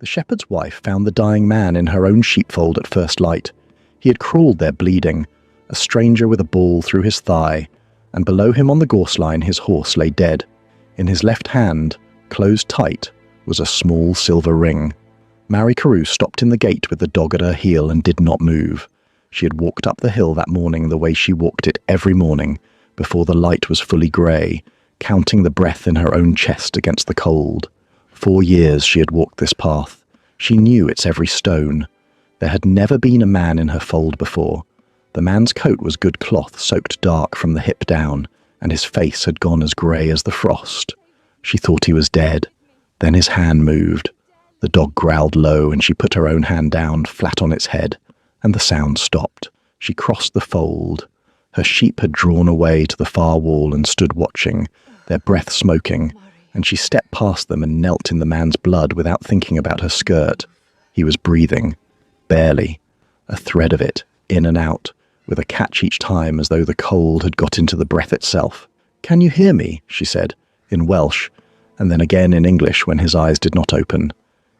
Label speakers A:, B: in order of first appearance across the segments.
A: The shepherd's wife found the dying man in her own sheepfold at first light. He had crawled there bleeding, a stranger with a ball through his thigh, and below him on the gorse line his horse lay dead. In his left hand, closed tight, was a small silver ring. Mary Carew stopped in the gate with the dog at her heel and did not move. She had walked up the hill that morning the way she walked it every morning, before the light was fully grey, counting the breath in her own chest against the cold. 4 years she had walked this path. She knew its every stone. There had never been a man in her fold before. The man's coat was good cloth soaked dark from the hip down, and his face had gone as grey as the frost. She thought he was dead. Then his hand moved. The dog growled low, and she put her own hand down, flat on its head, and the sound stopped. She crossed the fold. Her sheep had drawn away to the far wall and stood watching, their breath smoking, and she stepped past them and knelt in the man's blood without thinking about her skirt. He was breathing, barely, a thread of it, in and out, with a catch each time as though the cold had got into the breath itself. "Can you hear me?" she said, in Welsh, and then again in English when his eyes did not open.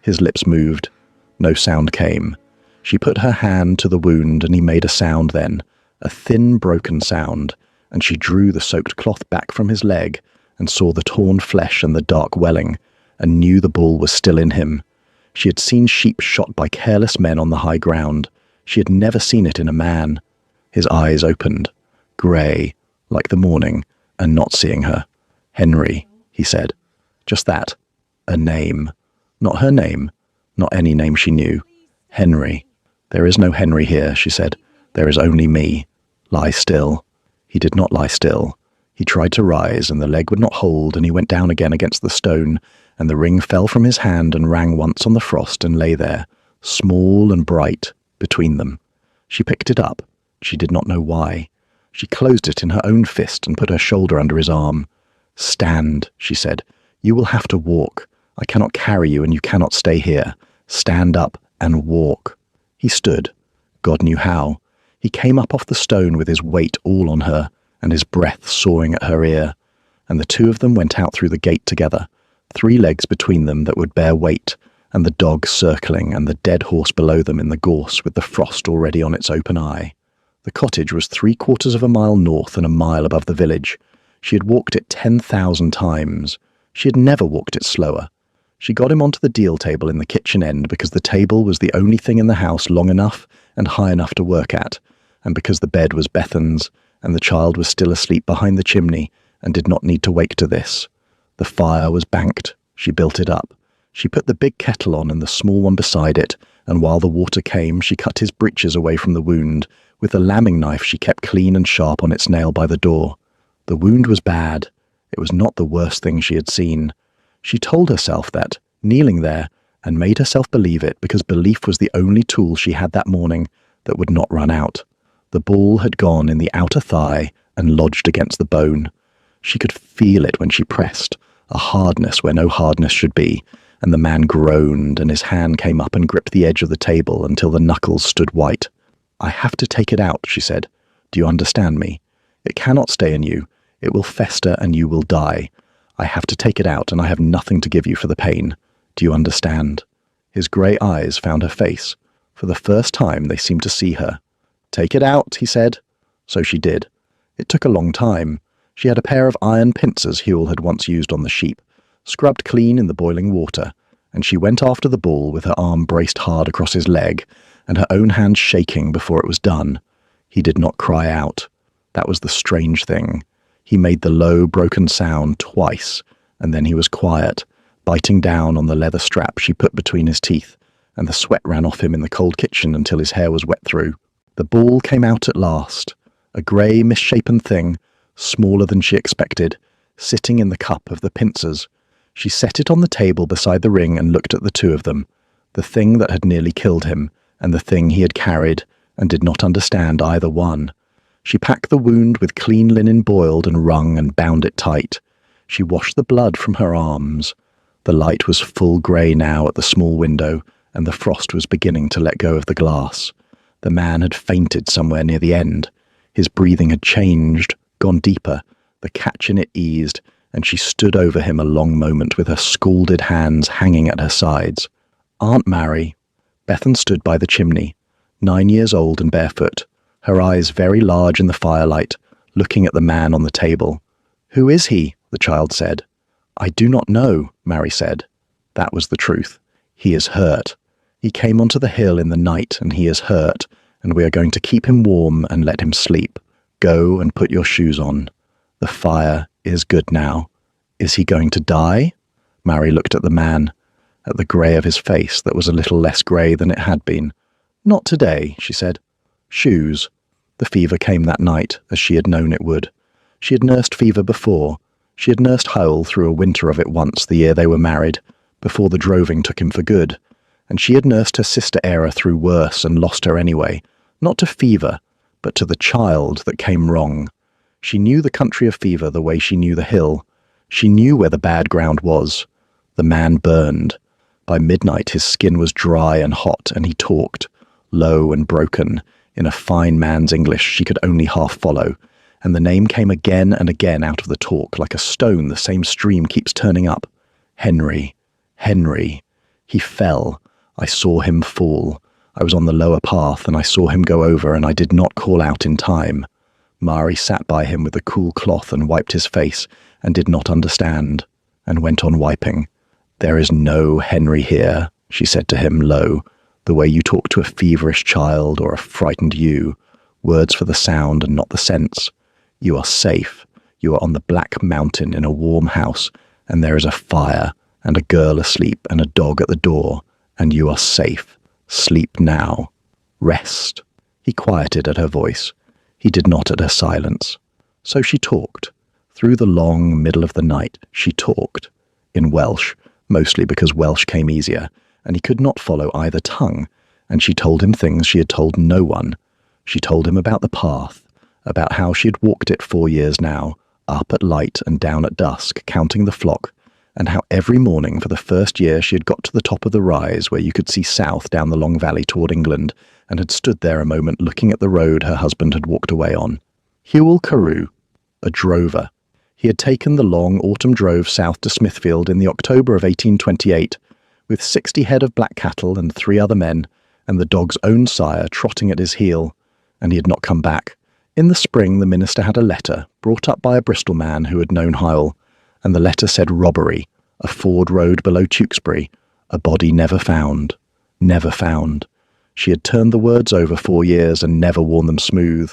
A: His lips moved. No sound came. She put her hand to the wound and he made a sound then, a thin, broken sound, and she drew the soaked cloth back from his leg and saw the torn flesh and the dark welling, and knew the bull was still in him. She had seen sheep shot by careless men on the high ground. She had never seen it in a man. His eyes opened, grey, like the morning, and not seeing her. "Henry," he said. Just that. A name. Not her name. Not any name she knew. "Henry." "There is no Henry here," she said. "There is only me. Lie still." He did not lie still. He tried to rise, and the leg would not hold, and he went down again against the stone, and the ring fell from his hand and rang once on the frost and lay there, small and bright, between them. She picked it up. She did not know why. She closed it in her own fist and put her shoulder under his arm. "Stand," she said. "You will have to walk. I cannot carry you, and you cannot stay here. Stand up and walk." He stood. God knew how. He came up off the stone with his weight all on her, and his breath sawing at her ear, and the two of them went out through the gate together, 3 legs between them that would bear weight, and the dog circling, and the dead horse below them in the gorse with the frost already on its open eye. The cottage was 3/4 of a mile north and a mile above the village. She had walked it 10,000 times. She had never walked it slower. She got him onto the deal table in the kitchen end because the table was the only thing in the house long enough and high enough to work at, and because the bed was Bethan's, and the child was still asleep behind the chimney and did not need to wake to this. The fire was banked. She built it up. She put the big kettle on and the small one beside it, and while the water came, she cut his breeches away from the wound, with the lambing knife she kept clean and sharp on its nail by the door. The wound was bad. It was not the worst thing she had seen. She told herself that, kneeling there, and made herself believe it because belief was the only tool she had that morning that would not run out. The ball had gone in the outer thigh and lodged against the bone. She could feel it when she pressed, a hardness where no hardness should be, and the man groaned and his hand came up and gripped the edge of the table until the knuckles stood white. "I have to take it out," she said. "Do you understand me? It cannot stay in you. It will fester and you will die. I have to take it out, and I have nothing to give you for the pain. Do you understand?" His grey eyes found her face. For the first time they seemed to see her. "Take it out," he said. So she did. It took a long time. She had a pair of iron pincers Huel had once used on the sheep, scrubbed clean in the boiling water, and she went after the bull with her arm braced hard across his leg, and her own hand shaking before it was done. He did not cry out. That was the strange thing. He made the low, broken sound twice, and then he was quiet, biting down on the leather strap she put between his teeth, and the sweat ran off him in the cold kitchen until his hair was wet through. The ball came out at last, a grey, misshapen thing, smaller than she expected, sitting in the cup of the pincers. She set it on the table beside the ring and looked at the two of them, the thing that had nearly killed him, and the thing he had carried, and did not understand either one. She packed the wound with clean linen boiled and wrung and bound it tight. She washed the blood from her arms. The light was full grey now at the small window, and the frost was beginning to let go of the glass. The man had fainted somewhere near the end. His breathing had changed, gone deeper, the catch in it eased, and she stood over him a long moment with her scalded hands hanging at her sides. Aunt Mary. Bethan stood by the chimney, 9 years old and barefoot, her eyes very large in the firelight, looking at the man on the table. "Who is he?" the child said. "I do not know," Mary said. That was the truth. "He is hurt. He came onto the hill in the night and he is hurt, and we are going to keep him warm and let him sleep. Go and put your shoes on. The fire is good now. Is he going to die?" Mary looked at the man, at the grey of his face that was a little less grey than it had been. "Not today," she said. "Shoes." The fever came that night, as she had known it would. She had nursed fever before. She had nursed Howell through a winter of it once the year they were married, before the droving took him for good. And she had nursed her sister Era through worse and lost her anyway, not to fever, but to the child that came wrong. She knew the country of fever the way she knew the hill. She knew where the bad ground was. The man burned. By midnight his skin was dry and hot, and he talked, low and broken, in a fine man's English she could only half follow, and the name came again and again out of the talk, like a stone the same stream keeps turning up. Henry. Henry. He fell. I saw him fall. I was on the lower path, and I saw him go over, and I did not call out in time. Mari sat by him with a cool cloth and wiped his face, and did not understand, and went on wiping. "There is no Henry here," she said to him low, the way you talk to a feverish child or a frightened ewe, words for the sound and not the sense. "You are safe. You are on the Black Mountain in a warm house, and there is a fire, and a girl asleep, and a dog at the door, and you are safe. Sleep now. Rest." He quieted at her voice. He did not at her silence. So she talked. Through the long middle of the night, she talked. In Welsh, mostly because Welsh came easier, and he could not follow either tongue, and she told him things she had told no one. She told him about the path, about how she had walked it 4 years now, up at light and down at dusk, counting the flock, and how every morning for the first year she had got to the top of the rise where you could see south down the long valley toward England, and had stood there a moment looking at the road her husband had walked away on. Hywel Carew, a drover. He had taken the long autumn drove south to Smithfield in the October of 1828, with 60 head of black cattle and 3 other men, and the dog's own sire trotting at his heel, and he had not come back. In the spring the minister had a letter, brought up by a Bristol man who had known Hywel, and the letter said robbery, a ford road below Tewkesbury, a body never found. Never found. She had turned the words over 4 years and never worn them smooth.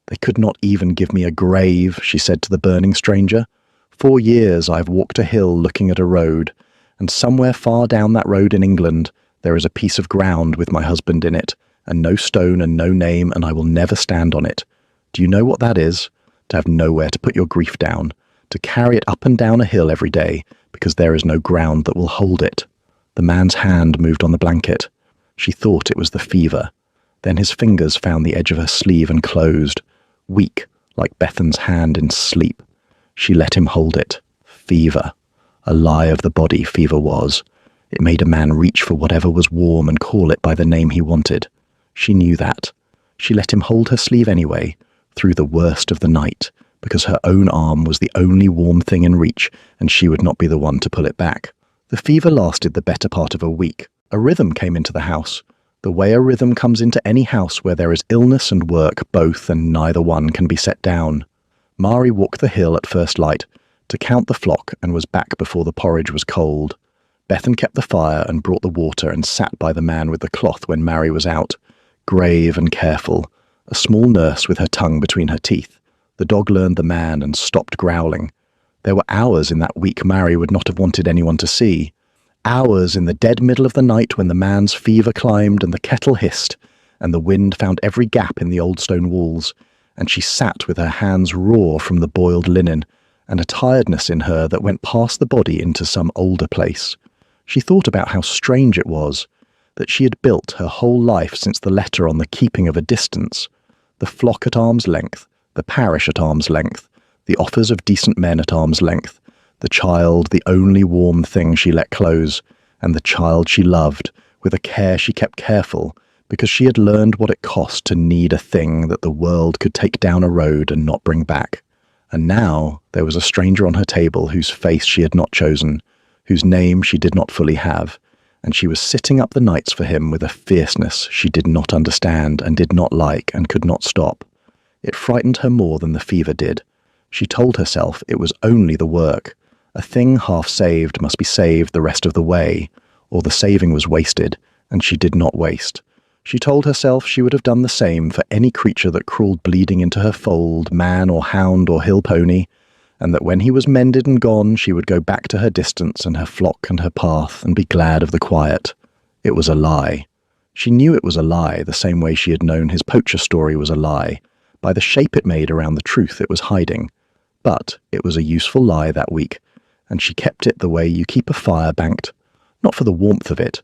A: "They could not even give me a grave," she said to the burning stranger. 4 years I have walked a hill looking at a road, and somewhere far down that road in England there is a piece of ground with my husband in it, and no stone and no name, and I will never stand on it. Do you know what that is? To have nowhere to put your grief down, to carry it up and down a hill every day, because there is no ground that will hold it. The man's hand moved on the blanket. She thought it was the fever. Then his fingers found the edge of her sleeve and closed, weak, like Bethan's hand in sleep. She let him hold it. Fever. A lie of the body, fever was. It made a man reach for whatever was warm and call it by the name he wanted. She knew that. She let him hold her sleeve anyway, through the worst of the night, because her own arm was the only warm thing in reach, and she would not be the one to pull it back. The fever lasted the better part of a week. A rhythm came into the house, the way a rhythm comes into any house where there is illness and work both, and neither one can be set down. Mari walked the hill at first light, to count the flock, and was back before the porridge was cold. Bethan kept the fire and brought the water and sat by the man with the cloth when Mari was out, grave and careful, a small nurse with her tongue between her teeth. The dog learned the man and stopped growling. There were hours in that week Mari would not have wanted anyone to see. Hours in the dead middle of the night when the man's fever climbed and the kettle hissed, and the wind found every gap in the old stone walls, and she sat with her hands raw from the boiled linen, and a tiredness in her that went past the body into some older place. She thought about how strange it was, that she had built her whole life since the letter on the keeping of a distance, the flock at arm's length, the parish at arm's length, the offers of decent men at arm's length, the child the only warm thing she let close, and the child she loved, with a care she kept careful, because she had learned what it cost to need a thing that the world could take down a road and not bring back. And now there was a stranger on her table whose face she had not chosen, whose name she did not fully have, and she was sitting up the nights for him with a fierceness she did not understand and did not like and could not stop. It frightened her more than the fever did. She told herself it was only the work. A thing half saved must be saved the rest of the way, or the saving was wasted, and she did not waste. She told herself she would have done the same for any creature that crawled bleeding into her fold, man or hound or hill pony, and that when he was mended and gone, she would go back to her distance and her flock and her path and be glad of the quiet. It was a lie. She knew it was a lie, the same way she had known his poacher story was a lie. By the shape it made around the truth it was hiding. But it was a useful lie that week, and she kept it the way you keep a fire banked, not for the warmth of it,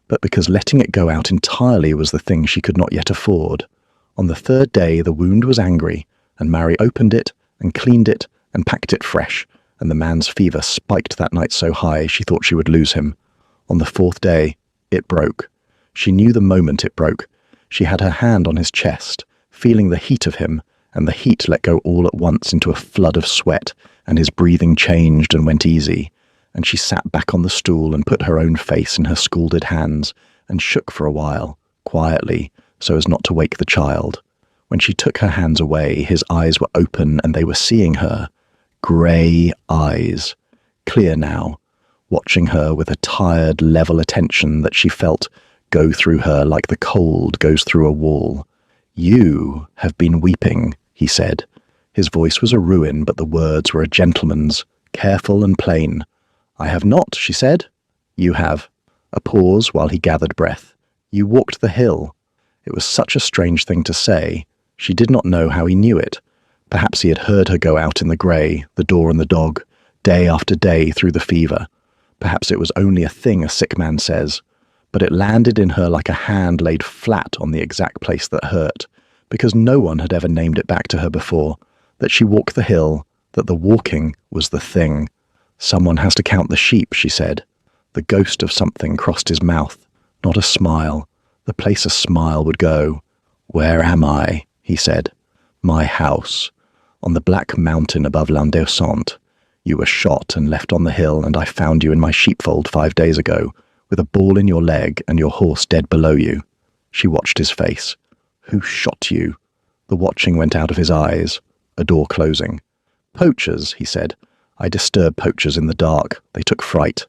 A: but because letting it go out entirely was the thing she could not yet afford. On the third day the wound was angry, and Mary opened it and cleaned it and packed it fresh, and the man's fever spiked that night so high she thought she would lose him. On the fourth day it broke. She knew the moment it broke. She had her hand on his chest, feeling the heat of him, and the heat let go all at once into a flood of sweat, and his breathing changed and went easy, and she sat back on the stool and put her own face in her scalded hands, and shook for a while, quietly, so as not to wake the child. When she took her hands away, his eyes were open and they were seeing her. Grey eyes, clear now, watching her with a tired, level attention that she felt go through her like the cold goes through a wall. "You have been weeping," he said. His voice was a ruin, but the words were a gentleman's, careful and plain. "I have not," she said. "You have." A pause while he gathered breath. "You walked the hill." It was such a strange thing to say. She did not know how he knew it. Perhaps he had heard her go out in the grey, the door and the dog, day after day through the fever. Perhaps it was only a thing a sick man says. But it landed in her like a hand laid flat on the exact place that hurt, because no one had ever named it back to her before, that she walked the hill, that the walking was the thing. "Someone has to count the sheep," she said. The ghost of something crossed his mouth, not a smile, the place a smile would go. "Where am I?" he said. "My house, on the black mountain above Landauxant. You were shot and left on the hill, and I found you in my sheepfold 5 days ago, with a ball in your leg and your horse dead below you." She watched his face. "Who shot you?" The watching went out of his eyes, a door closing. "Poachers," he said. "I disturbed poachers in the dark. They took fright."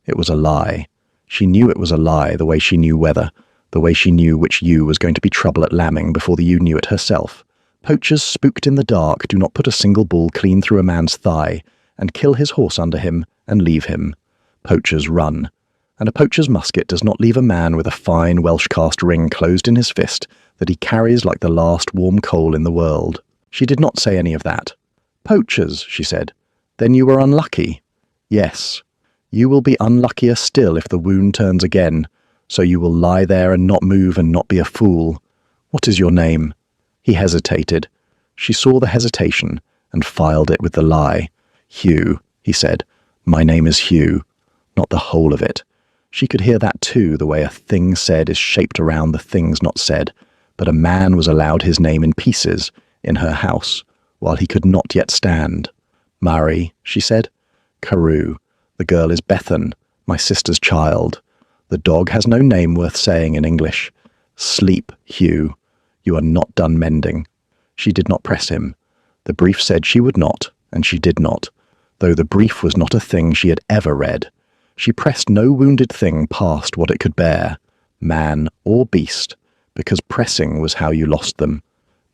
A: It was a lie. She knew it was a lie, the way she knew weather, the way she knew which ewe was going to be trouble at lambing before the ewe knew it herself. Poachers spooked in the dark do not put a single ball clean through a man's thigh and kill his horse under him and leave him. Poachers run. And a poacher's musket does not leave a man with a fine Welsh cast ring closed in his fist that he carries like the last warm coal in the world. She did not say any of that. "Poachers," she said. "Then you were unlucky." "Yes. You will be unluckier still if the wound turns again, so you will lie there and not move and not be a fool. What is your name?" He hesitated. She saw the hesitation and filed it with the lie. "Hugh," he said. "My name is Hugh." Not the whole of it. She could hear that too, the way a thing said is shaped around the things not said. But a man was allowed his name in pieces, in her house, while he could not yet stand. "Murray," she said. "Carew. The girl is Bethan, my sister's child. The dog has no name worth saying in English. Sleep, Hugh. You are not done mending." She did not press him. The brief said she would not, and she did not, though the brief was not a thing she had ever read. She pressed no wounded thing past what it could bear, man or beast, because pressing was how you lost them.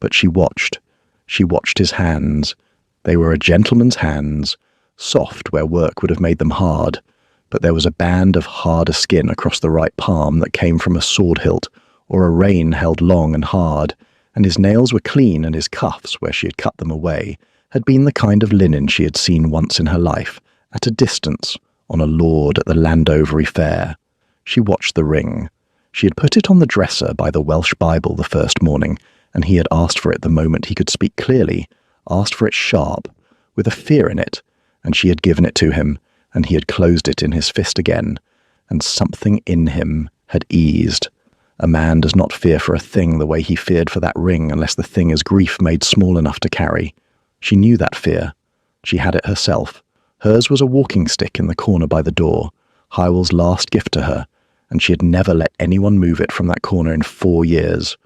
A: But she watched. She watched his hands. They were a gentleman's hands, soft where work would have made them hard, but there was a band of harder skin across the right palm that came from a sword hilt or a rein held long and hard, and his nails were clean, and his cuffs, where she had cut them away, had been the kind of linen she had seen once in her life, at a distance, on a lord at the Landovery fair. She watched the ring. She had put it on the dresser by the Welsh Bible the first morning, and he had asked for it the moment he could speak clearly, asked for it sharp, with a fear in it, and she had given it to him, and he had closed it in his fist again, and something in him had eased. A man does not fear for a thing the way he feared for that ring unless the thing is grief made small enough to carry. She knew that fear. She had it herself. Hers was a walking stick in the corner by the door, Hywel's last gift to her, and she had never let anyone move it from that corner in 4 years.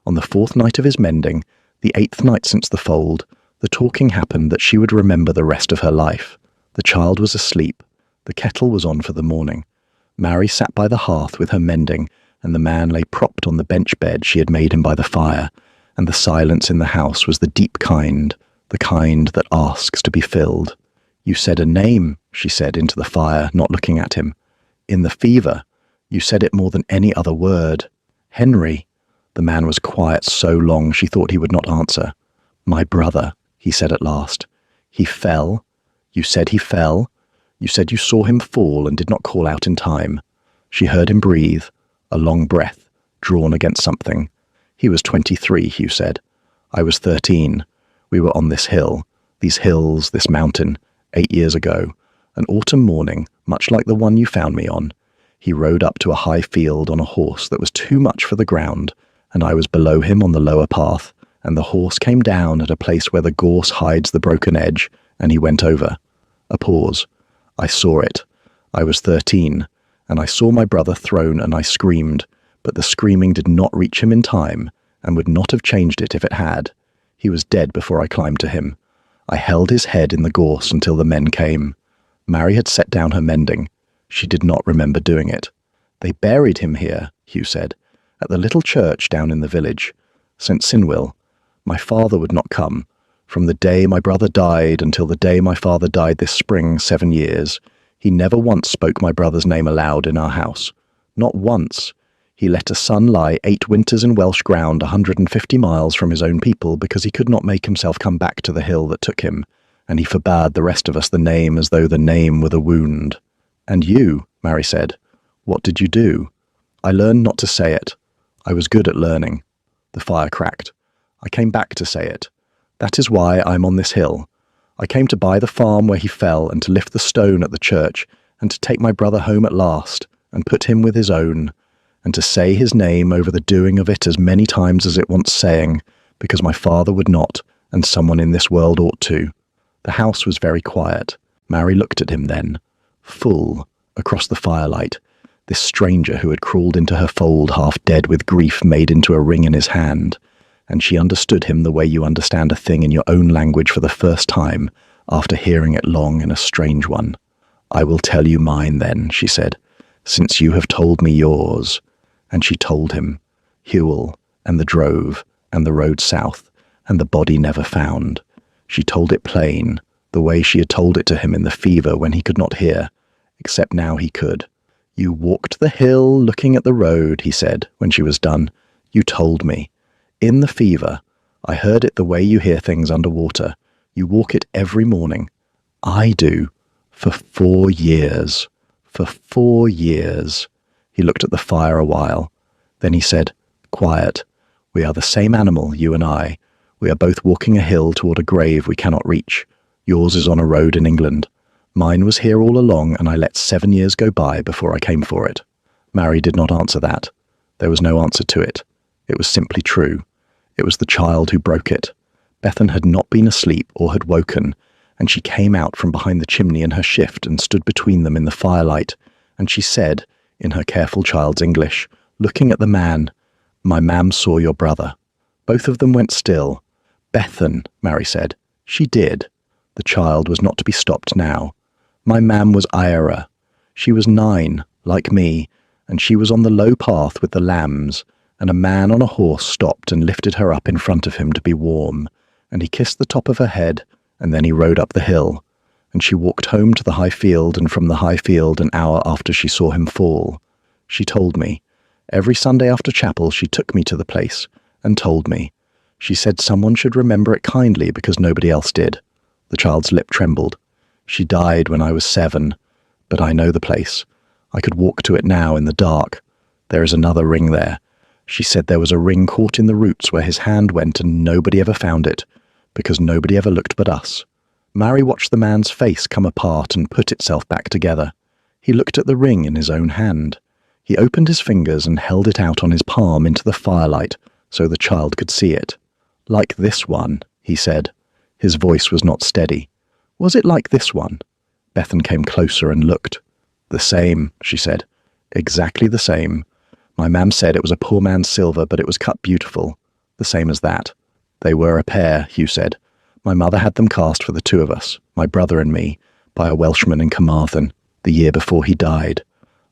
A: On the 4th night of his mending, the 8th night since the fold, the talking happened that she would remember the rest of her life. The child was asleep. The kettle was on for the morning. Mary sat by the hearth with her mending, and the man lay propped on the bench bed she had made him by the fire, and the silence in the house was the deep kind, the kind that asks to be filled. "You said a name," she said into the fire, not looking at him. "In the fever. You said it more than any other word. Henry." The man was quiet so long she thought he would not answer. "My brother," he said at last. "He fell. You said he fell. You said you saw him fall and did not call out in time." She heard him breathe, a long breath, drawn against something. "He was 23, Hugh said. I was 13. We were on this hill, these hills, this mountain, 8 years ago, an autumn morning, much like the one you found me on. He rode up to a high field on a horse that was too much for the ground, and I was below him on the lower path, and the horse came down at a place where the gorse hides the broken edge, and he went over." A pause. "I saw it. I was 13, and I saw my brother thrown, and I screamed, but the screaming did not reach him in time, and would not have changed it if it had. He was dead before I climbed to him. I held his head in the gorse until the men came." Mary had set down her mending. She did not remember doing it. "They buried him here," Hugh said, "at the little church down in the village. St. Sinwyl. My father would not come. From the day my brother died until the day my father died this spring, 7 years, he never once spoke my brother's name aloud in our house. Not once. He let a son lie 8 winters in Welsh ground 150 miles from his own people because he could not make himself come back to the hill that took him, and he forbade the rest of us the name as though the name were the wound." "And you," Mary said, "what did you do?" "I learned not to say it. I was good at learning." The fire cracked. "I came back to say it. That is why I am on this hill. I came to buy the farm where he fell and to lift the stone at the church and to take my brother home at last and put him with his own and to say his name over the doing of it as many times as it wants saying, because my father would not and someone in this world ought to." The house was very quiet. Mary looked at him then, full, across the firelight, this stranger who had crawled into her fold half dead with grief made into a ring in his hand, and she understood him the way you understand a thing in your own language for the first time after hearing it long in a strange one. "I will tell you mine then," she said, "since you have told me yours." And she told him, Hewell, and the drove, and the road south, and the body never found. She told it plain, the way she had told it to him in the fever when he could not hear, except now he could. "You walked the hill looking at the road," he said, when she was done. "You told me. In the fever. I heard it the way you hear things under water. You walk it every morning. I do. For 4 years. For 4 years." He looked at the fire a while. Then he said, "Quiet. We are the same animal, you and I. We are both walking a hill toward a grave we cannot reach. Yours is on a road in England. Mine was here all along, and I let 7 years go by before I came for it." Mary did not answer that. There was no answer to it. It was simply true. It was the child who broke it. Bethan had not been asleep or had woken, and she came out from behind the chimney in her shift and stood between them in the firelight, and she said, in her careful child's English, looking at the man, "My mam saw your brother." Both of them went still. "Bethan," Mary said. "She did." The child was not to be stopped now. "My mam was Ira. She was 9, like me, and she was on the low path with the lambs, and a man on a horse stopped and lifted her up in front of him to be warm, and he kissed the top of her head, and then he rode up the hill, and she walked home to the high field, and from the high field an hour after she saw him fall. She told me. Every Sunday after chapel she took me to the place, and told me. She said someone should remember it kindly because nobody else did." The child's lip trembled. "She died when I was 7, but I know the place. I could walk to it now in the dark. There is another ring there. She said there was a ring caught in the roots where his hand went and nobody ever found it, because nobody ever looked but us." Mary watched the man's face come apart and put itself back together. He looked at the ring in his own hand. He opened his fingers and held it out on his palm into the firelight so the child could see it. "Like this one," he said. His voice was not steady. "Was it like this one?" Bethan came closer and looked. "The same," she said. Exactly the same. My mam said it was a poor man's silver, but it was cut beautiful. The same as that. They were a pair, Hugh said. My mother had them cast for the two of us, my brother and me, by a Welshman in Carmarthen, the year before he died.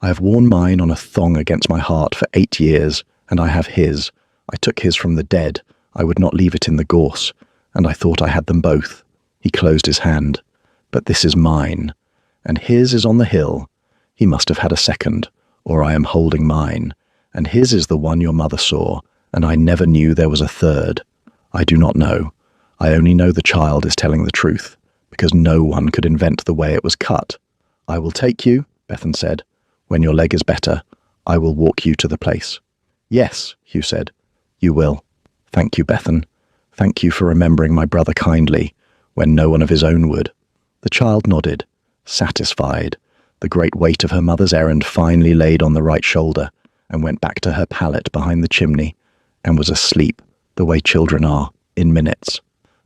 A: I have worn mine on a thong against my heart for 8 years, and I have his. I took his from the dead. I would not leave it in the gorse, and I thought I had them both. He closed his hand. But this is mine, and his is on the hill. He must have had a second, or I am holding mine, and his is the one your mother saw, and I never knew there was a third. I do not know. I only know the child is telling the truth, because no one could invent the way it was cut. I will take you, Bethan said. When your leg is better, I will walk you to the place. Yes, Hugh said. You will. Thank you, Bethan. Thank you for remembering my brother kindly, when no one of his own would. The child nodded, satisfied. The great weight of her mother's errand finally laid on the right shoulder, and went back to her pallet behind the chimney, and was asleep, the way children are, in minutes.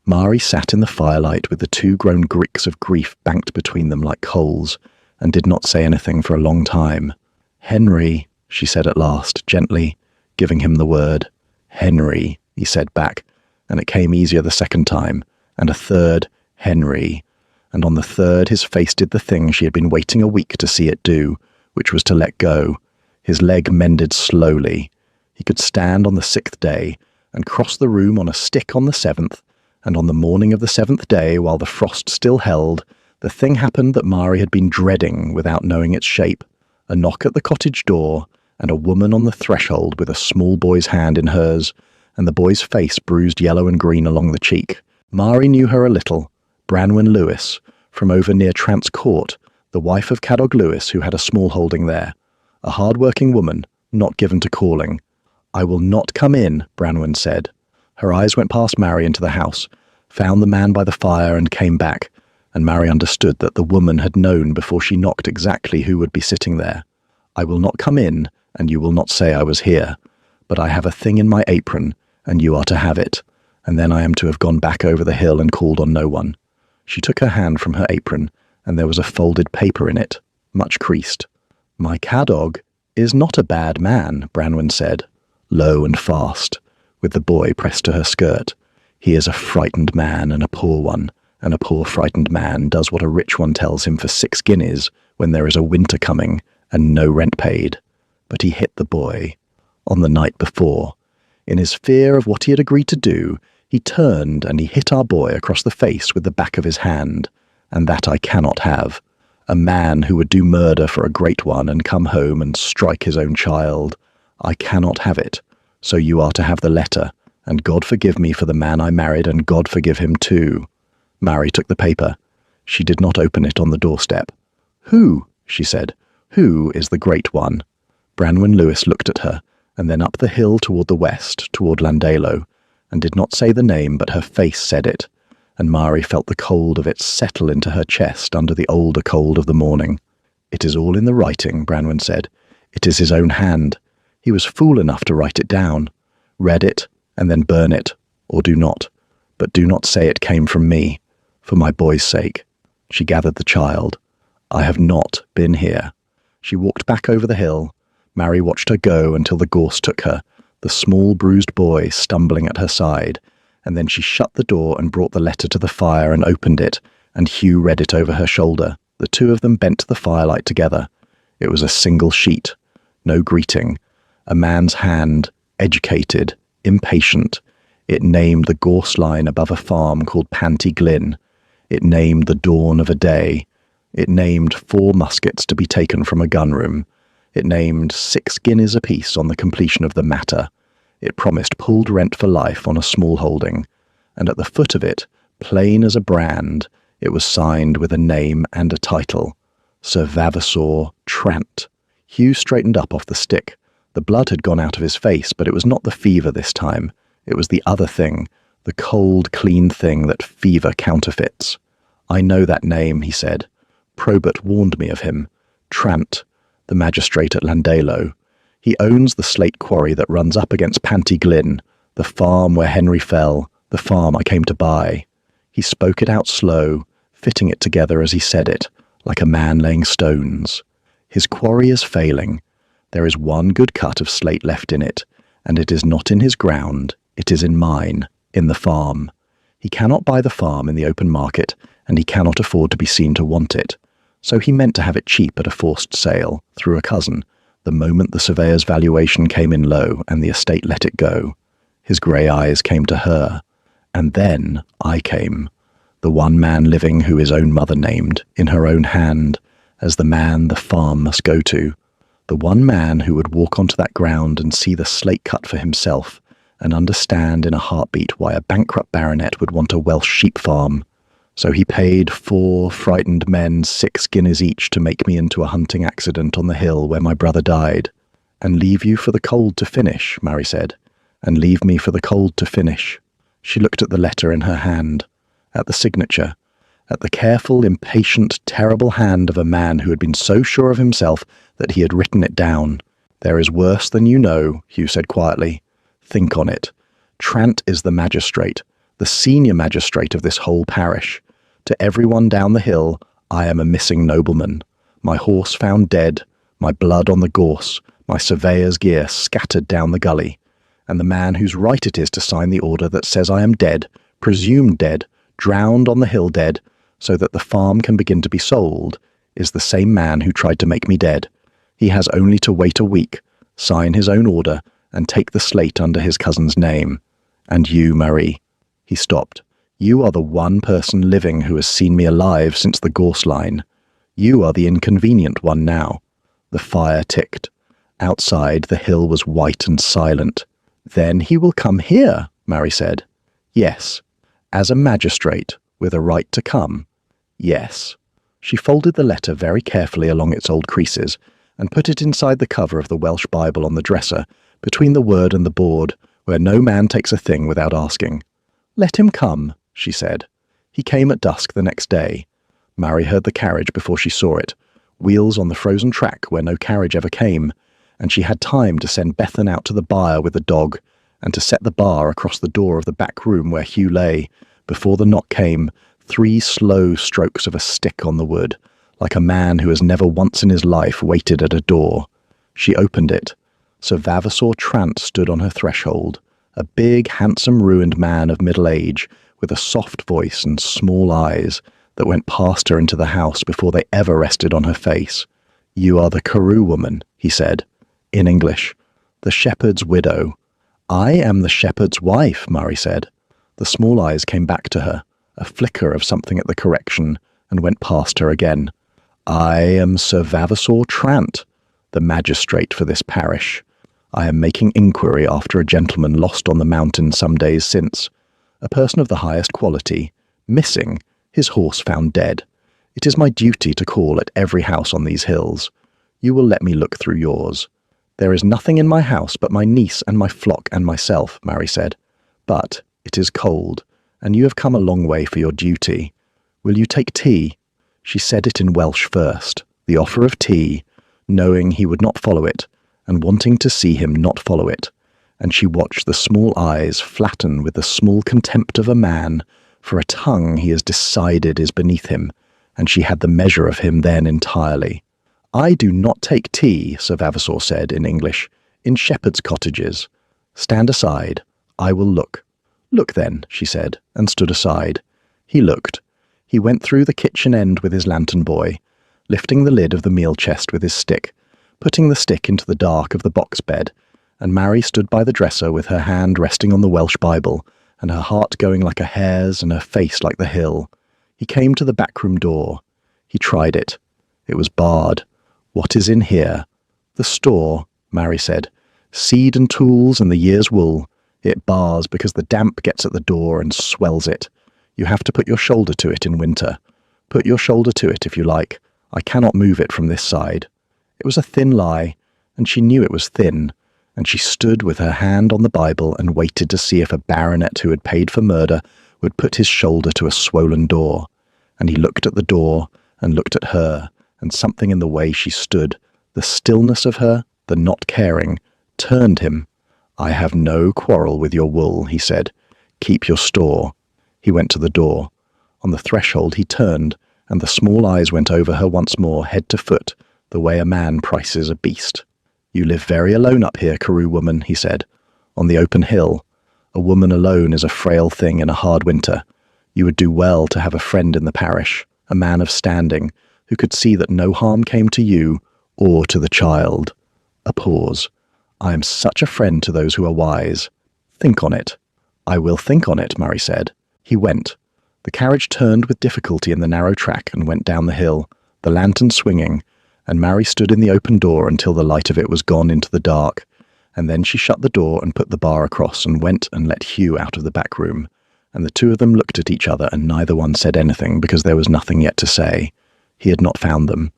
A: Mari sat in the firelight with the 2 grown gricks of grief banked between them like coals, and did not say anything for a long time. Henry, she said at last, gently, giving him the word. Henry, he said back, and it came easier the second time, and a third, Henry, and on the third his face did the thing she had been waiting a week to see it do, which was to let go. His leg mended slowly. He could stand on the 6th day, and cross the room on a stick on the 7th, and on the morning of the 7th day, while the frost still held, the thing happened that Mari had been dreading without knowing its shape. A knock at the cottage door, and a woman on the threshold with a small boy's hand in hers, and the boy's face bruised yellow and green along the cheek. Mari knew her a little, Branwen Lewis, from over near Trants Court, the wife of Cadog Lewis, who had a small holding there. A hard-working woman, not given to calling. I will not come in, Branwen said. Her eyes went past Mari into the house, found the man by the fire and came back, and Mari understood that the woman had known before she knocked exactly who would be sitting there. I will not come in, and you will not say I was here, but I have a thing in my apron, and you are to have it, and then I am to have gone back over the hill and called on no one. She took her hand from her apron, and there was a folded paper in it, much creased. My Cadog is not a bad man, Branwen said, low and fast, with the boy pressed to her skirt. He is a frightened man and a poor one, and a poor frightened man does what a rich one tells him for 6 guineas when there is a winter coming and no rent paid. But he hit the boy on the night before. In his fear of what he had agreed to do, he turned and he hit our boy across the face with the back of his hand, and that I cannot have. A man who would do murder for a great one and come home and strike his own child. I cannot have it. So you are to have the letter, and God forgive me for the man I married, and God forgive him too. Mari took the paper. She did not open it on the doorstep. Who, she said, who is the great one? Branwen Lewis looked at her, and then up the hill toward the west, toward Landalo, and did not say the name, but her face said it, and Mari felt the cold of it settle into her chest under the older cold of the morning. It is all in the writing, Branwen said. It is his own hand. He was fool enough to write it down. Read it, and then burn it, or do not. But do not say it came from me, for my boy's sake. She gathered the child. I have not been here. She walked back over the hill. Mari watched her go until the gorse took her, the small bruised boy stumbling at her side, and then she shut the door and brought the letter to the fire and opened it, and Hugh read it over her shoulder. The two of them bent to the firelight together. It was a single sheet. No greeting. A man's hand, educated, impatient. It named the gorse line above a farm called Panty Glyn. It named the dawn of a day. It named 4 muskets to be taken from a gun room. It named 6 guineas apiece on the completion of the matter. It promised pulled rent for life on a small holding. And at the foot of it, plain as a brand, it was signed with a name and a title. Sir Vavasour Trant. Hugh straightened up off the stick. The blood had gone out of his face, but it was not the fever this time. It was the other thing, the cold, clean thing that fever counterfeits. I know that name, he said. Probert warned me of him. Trant, the magistrate at Landalo. He owns the slate quarry that runs up against Panty Glyn, the farm where Henry fell, the farm I came to buy. He spoke it out slow, fitting it together as he said it, like a man laying stones. His quarry is failing. There is one good cut of slate left in it, and it is not in his ground, it is in mine, in the farm. He cannot buy the farm in the open market, and he cannot afford to be seen to want it. So he meant to have it cheap at a forced sale, through a cousin, the moment the surveyor's valuation came in low and the estate let it go. His grey eyes came to her. And then I came, the one man living who his own mother named, in her own hand, as the man the farm must go to. The one man who would walk onto that ground and see the slate cut for himself, and understand in a heartbeat why a bankrupt baronet would want a Welsh sheep farm. So he paid 4 frightened men 6 guineas each to make me into a hunting accident on the hill where my brother died. And leave you for the cold to finish, Mary said, and leave me for the cold to finish. She looked at the letter in her hand, at the signature, at the careful, impatient, terrible hand of a man who had been so sure of himself that he had written it down. There is worse than you know, Hugh said quietly. Think on it. Trant is the magistrate, the senior magistrate of this whole parish. To everyone down the hill, I am a missing nobleman. My horse found dead, my blood on the gorse, my surveyor's gear scattered down the gully. And the man whose right it is to sign the order that says I am dead, presumed dead, drowned on the hill dead, so that the farm can begin to be sold, is the same man who tried to make me dead. He has only to wait a week, sign his own order, and take the slate under his cousin's name. And you, Marie. He stopped. You are the one person living who has seen me alive since the gorse line. You are the inconvenient one now. The fire ticked. Outside, the hill was white and silent. Then he will come here, Mary said. Yes. As a magistrate, with a right to come. Yes. She folded the letter very carefully along its old creases, and put it inside the cover of the Welsh Bible on the dresser, between the word and the board, where no man takes a thing without asking. Let him come, she said. He came at dusk the next day. Mary heard the carriage before she saw it, wheels on the frozen track where no carriage ever came, and she had time to send Bethan out to the byre with the dog, and to set the bar across the door of the back room where Hugh lay, before the knock came, 3 slow strokes of a stick on the wood, like a man who has never once in his life waited at a door. She opened it. Sir Vavasour Trant stood on her threshold, a big, handsome, ruined man of middle age, with a soft voice and small eyes that went past her into the house before they ever rested on her face. You are the Carew woman, he said, in English, the shepherd's widow. I am the shepherd's wife, Mary said. The small eyes came back to her, a flicker of something at the correction, and went past her again. I am Sir Vavasour Trant, the magistrate for this parish. I am making inquiry after a gentleman lost on the mountain some days since, a person of the highest quality, missing, his horse found dead. It is my duty to call at every house on these hills. You will let me look through yours. There is nothing in my house but my niece and my flock and myself, Mary said. But it is cold, and you have come a long way for your duty. Will you take tea? She said it in Welsh first, the offer of tea, knowing he would not follow it, and wanting to see him not follow it, and she watched the small eyes flatten with the small contempt of a man for a tongue he has decided is beneath him, and she had the measure of him then entirely. I do not take tea, Sir Vavasour said in English, in shepherds' cottages. Stand aside. I will look. Look then, she said, and stood aside. He looked. He went through the kitchen end with his lantern boy, lifting the lid of the meal chest with his stick, putting the stick into the dark of the box bed, and Mary stood by the dresser with her hand resting on the Welsh Bible, and her heart going like a hare's and her face like the hill. He came to the backroom door. He tried it. It was barred. What is in here? The store, Mary said. Seed and tools and the year's wool. It bars because the damp gets at the door and swells it. You have to put your shoulder to it in winter. Put your shoulder to it if you like. I cannot move it from this side. It was a thin lie, and she knew it was thin, and she stood with her hand on the Bible and waited to see if a baronet who had paid for murder would put his shoulder to a swollen door. And he looked at the door, and looked at her, and something in the way she stood, the stillness of her, the not caring, turned him. I have no quarrel with your wool, he said. Keep your store. He went to the door. On the threshold he turned, and the small eyes went over her once more, head to foot, the way a man prices a beast. "You live very alone up here, Carew woman," he said. "On the open hill. A woman alone is a frail thing in a hard winter. You would do well to have a friend in the parish, a man of standing, who could see that no harm came to you or to the child." A pause. "I am such a friend to those who are wise. Think on it." "I will think on it," Murray said. He went. The carriage turned with difficulty in the narrow track and went down the hill, the lantern swinging, and Mary stood in the open door until the light of it was gone into the dark, and then she shut the door and put the bar across and went and let Hugh out of the back room, and the two of them looked at each other and neither one said anything because there was nothing yet to say. He had not found them.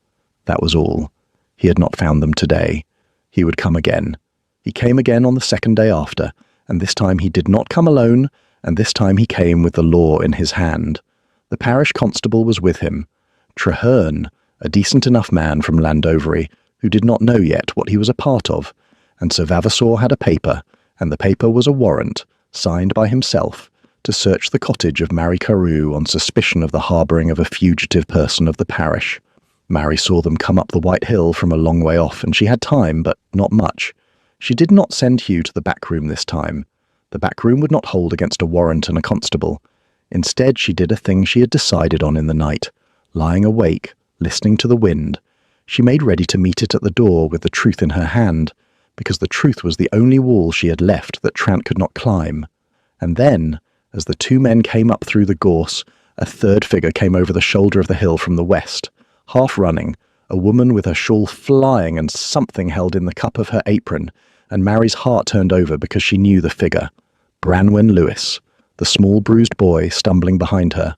A: That was all. He had not found them today. He would come again. He came again on the second day after, and this time he did not come alone, and this time he came with the law in his hand. The parish constable was with him. Traherne, a decent enough man from Landovery, who did not know yet what he was a part of, and Sir Vavasour had a paper, and the paper was a warrant, signed by himself, to search the cottage of Mary Carew on suspicion of the harbouring of a fugitive person of the parish. Mary saw them come up the White Hill from a long way off, and she had time, but not much. She did not send Hugh to the back room this time. The back room would not hold against a warrant and a constable. Instead, she did a thing she had decided on in the night. Lying awake, listening to the wind, she made ready to meet it at the door with the truth in her hand, because the truth was the only wall she had left that Trant could not climb. And then, as the two men came up through the gorse, a third figure came over the shoulder of the hill from the west, half running, a woman with her shawl flying and something held in the cup of her apron, and Mary's heart turned over because she knew the figure. Branwen Lewis, the small bruised boy stumbling behind her.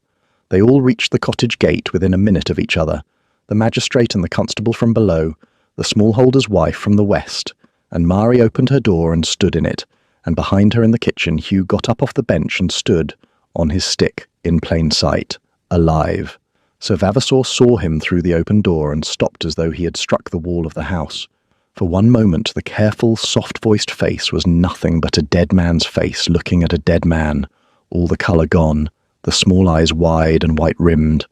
A: They all reached the cottage gate within a minute of each other, the magistrate and the constable from below, the smallholder's wife from the west, and Mary opened her door and stood in it, and behind her in the kitchen Hugh got up off the bench and stood, on his stick, in plain sight, alive. Sir Vavasour saw him through the open door and stopped as though he had struck the wall of the house. For one moment the careful, soft-voiced face was nothing but a dead man's face looking at a dead man, all the colour gone, the small eyes wide and white-rimmed.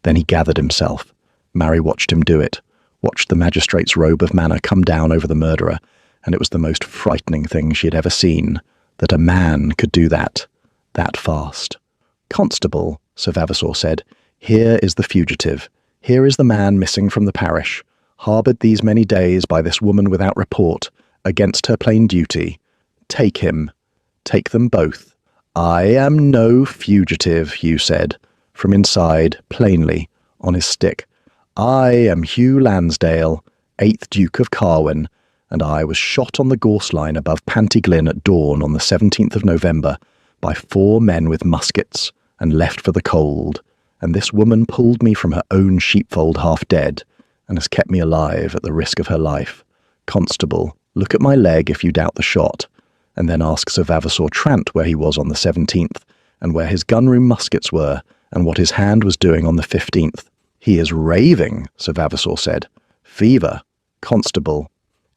A: Then he gathered himself. Mary watched him do it, watched the magistrate's robe of manner come down over the murderer, and it was the most frightening thing she had ever seen, that a man could do that fast. "Constable," Sir Vavasour said, "here is the fugitive. Here is the man missing from the parish, harboured these many days by this woman without report, against her plain duty. Take him. Take them both." "I am no fugitive," Hugh said, from inside, plainly, on his stick. "I am Hugh Lansdale, 8th Duke of Carwin, and I was shot on the gorse line above Pantyglyn at dawn on the 17th of November by 4 men with muskets, and left for the cold, and this woman pulled me from her own sheepfold half dead, and has kept me alive at the risk of her life. Constable, look at my leg if you doubt the shot, and then ask Sir Vavasour Trant where he was on the 17th, and where his gun-room muskets were, and what his hand was doing on the 15th. "He is raving," Sir Vavasour said. "Fever. Constable."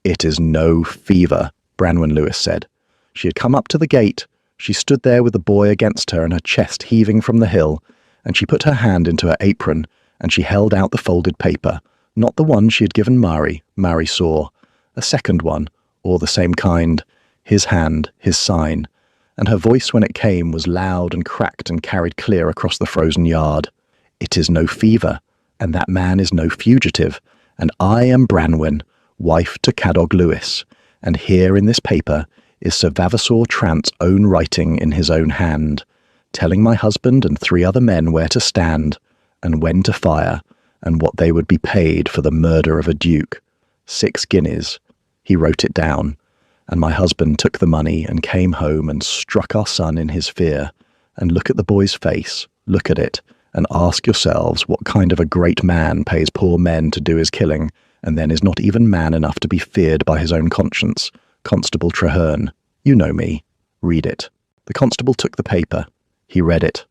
A: "It is no fever," Branwen Lewis said. She had come up to the gate. She stood there with the boy against her and her chest heaving from the hill, and she put her hand into her apron, and she held out the folded paper, not the one she had given Mary saw, a second one, or the same kind, his hand, his sign, and her voice when it came was loud and cracked and carried clear across the frozen yard. "It is no fever, and that man is no fugitive, and I am Branwen, wife to Cadog Lewis, and here in this paper is Sir Vavasour Trant's own writing in his own hand, telling my husband and 3 other men where to stand, and when to fire, and what they would be paid for the murder of a duke. 6 guineas. He wrote it down, and my husband took the money and came home and struck our son in his fear. And look at the boy's face, look at it, and ask yourselves what kind of a great man pays poor men to do his killing, and then is not even man enough to be feared by his own conscience. Constable Traherne, you know me. Read it." The constable took the paper. He read it.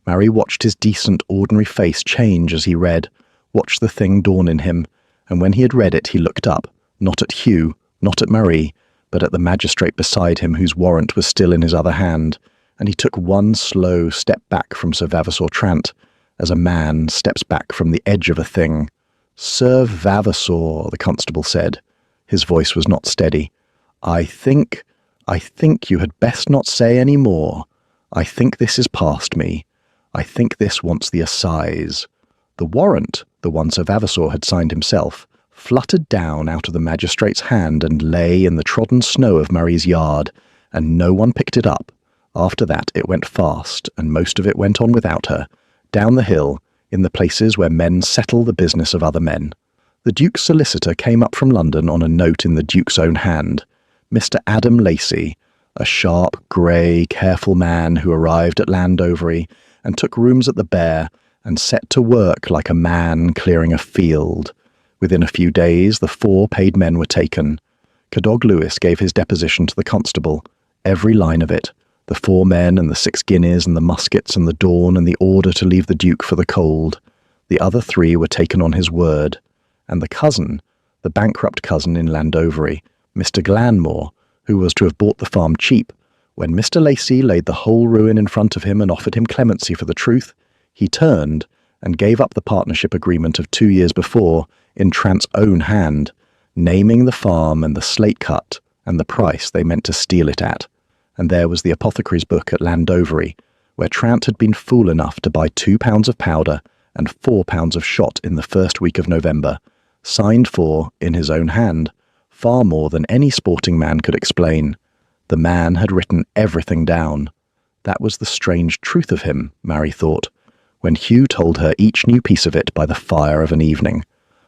A: Mary watched his decent, ordinary face change as he read, watched the thing dawn in him, and when he had read it he looked up, not at Hugh, not at Marie, but at the magistrate beside him whose warrant was still in his other hand, and he took one slow step back from Sir Vavasour Trant, as a man steps back from the edge of a thing. "Sir Vavasour," the constable said. His voice was not steady. I think you had best not say any more. I think this is past me. I think this wants the assize." The warrant, the one Sir Vavasour had signed himself, fluttered down out of the magistrate's hand and lay in the trodden snow of Murray's yard, and no one picked it up. After that it went fast, and most of it went on without her, down the hill, in the places where men settle the business of other men. The Duke's solicitor came up from London on a note in the Duke's own hand. Mr. Adam Lacey, a sharp, grey, careful man who arrived at Landovery and took rooms at the Bear and set to work like a man clearing a field. Within a few days the 4 paid men were taken. Cadog Lewis gave his deposition to the constable, every line of it, the 4 men and the 6 guineas and the muskets and the dawn and the order to leave the Duke for the cold. The other 3 were taken on his word, and the cousin, the bankrupt cousin in Landovery, Mr. Glanmore, who was to have bought the farm cheap, when Mr. Lacey laid the whole ruin in front of him and offered him clemency for the truth, he turned and gave up the partnership agreement of 2 years before in Trant's own hand, naming the farm and the slate cut and the price they meant to steal it at. And there was the apothecary's book at Landovery, where Trant had been fool enough to buy 2 pounds of powder and 4 pounds of shot in the first week of November, signed for, in his own hand, far more than any sporting man could explain. The man had written everything down. That was the strange truth of him, Mary thought, when Hugh told her each new piece of it by the fire of an evening.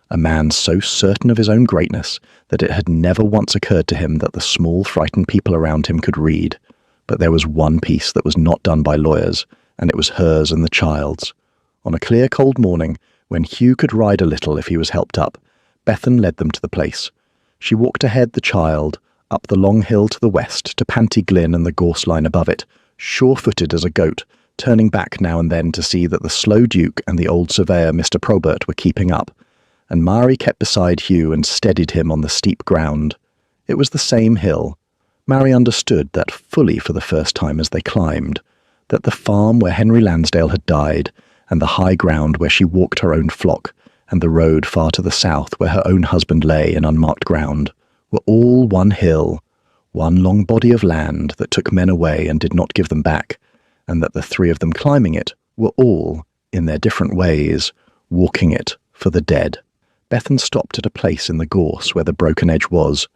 A: A man so certain of his own greatness that it had never once occurred to him that the small, frightened people around him could read. But there was one piece that was not done by lawyers, and it was hers and the child's. On a clear, cold morning, when Hugh could ride a little if he was helped up, Bethan led them to the place. She walked ahead the child, up the long hill to the west to Panty Glyn and the gorse line above it, sure-footed as a goat, turning back now and then to see that the slow Duke and the old surveyor Mr. Probert were keeping up, and Mary kept beside Hugh and steadied him on the steep ground. It was the same hill. Mary understood that fully for the first time as they climbed, that the farm where Henry Lansdale had died, and the high ground where she walked her own flock, and the road far to the south where her own husband lay in unmarked ground, were all one hill, one long body of land that took men away and did not give them back, and that the 3 of them climbing it were all, in their different ways, walking it for the dead. Bethan stopped at a place in the gorse where the broken edge was,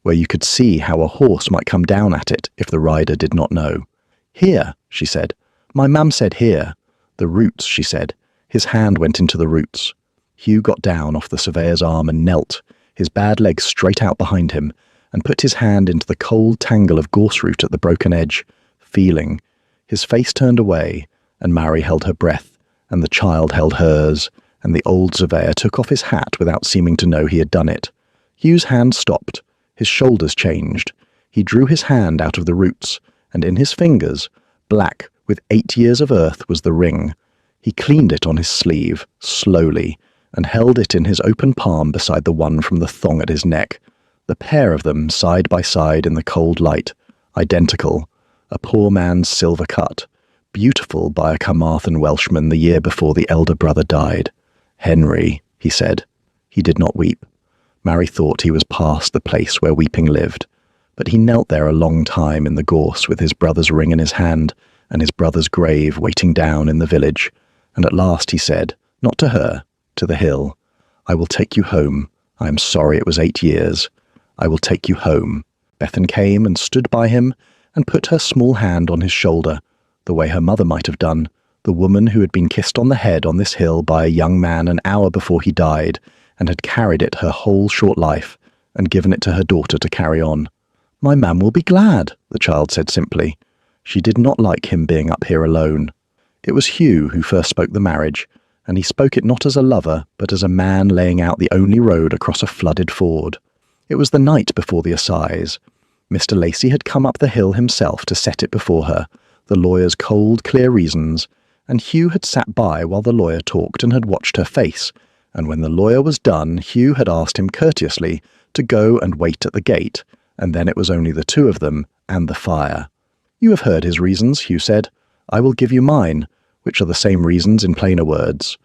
A: where you could see how a horse might come down at it if the rider did not know. "Here," she said. "My mam said here." "The roots," she said. His hand went into the roots. Hugh got down off the surveyor's arm and knelt, his bad legs straight out behind him, and put his hand into the cold tangle of gorse root at the broken edge, feeling. His face turned away, and Mary held her breath, and the child held hers, and the old surveyor took off his hat without seeming to know he had done it. Hugh's hand stopped. His shoulders changed. He drew his hand out of the roots, and in his fingers, black with 8 years of earth, was the ring. He cleaned it on his sleeve, slowly, and held it in his open palm beside the one from the thong at his neck, the pair of them side by side in the cold light, identical, a poor man's silver cut, beautiful by a Carmarthen Welshman the year before the elder brother died. "Henry," he said. He did not weep. Mary thought he was past the place where weeping lived, but he knelt there a long time in the gorse with his brother's ring in his hand and his brother's grave waiting down in the village, and at last he said, not to her, to the hill, "I will take you home. I am sorry it was 8 years. I will take you home." Bethan came and stood by him and put her small hand on his shoulder, the way her mother might have done, the woman who had been kissed on the head on this hill by a young man an hour before he died, and had carried it her whole short life, and given it to her daughter to carry on. "My mam will be glad," the child said simply. She did not like him being up here alone. It was Hugh who first spoke the marriage, and he spoke it not as a lover, but as a man laying out the only road across a flooded ford. It was the night before the assize. Mr. Lacey had come up the hill himself to set it before her, the lawyer's cold, clear reasons, and Hugh had sat by while the lawyer talked and had watched her face, and when the lawyer was done, Hugh had asked him courteously to go and wait at the gate, and then it was only the 2 of them and the fire. "You have heard his reasons," Hugh said. "I will give you mine, which are the same reasons in plainer words.